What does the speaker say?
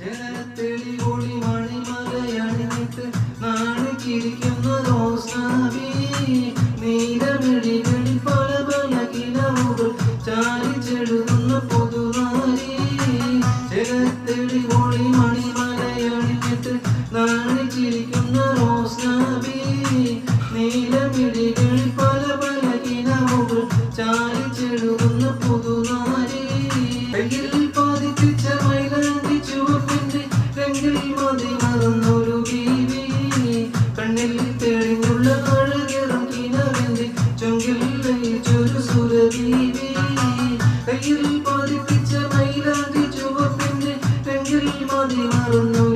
ജനത്തെളി ഒളി മണിമലയണിഞ്ഞിട്ട് നാണിച്ചിരിക്കുന്ന റോസാവി നീലമിഴികളിൽ പല പല കിനവുകൾ ചാലിച്ചെഴുതുന്ന പൊതുവാരി ജനത്തെളി ഒളി മണിമലയണിഞ്ഞിട്ട് നാണിച്ചിരിക്കുന്ന റോസാവി നീലമിഴികളിൽ പല പല കിനവുകൾ ചാലിച്ചെഴുതുന്ന പൊതുവാരി കയ്യിൽ പതിപ്പിച്ച മൈലാഞ്ചി ചുവപ്പിന്റെ രംഗിൽ മതി മറന്നൊരു ബീവി കണ്ണിൽ തെളിഞ്ഞുള്ള അഴകേറും കിനവിന്റെ ചൊങ്കിൽ ലയിച്ചൊരു സുരബീവി കയ്യിൽ പതിപ്പിച്ച മൈലാഞ്ചി ചുവപ്പിന്റെ രംഗിൽ മതി മറന്നൊരു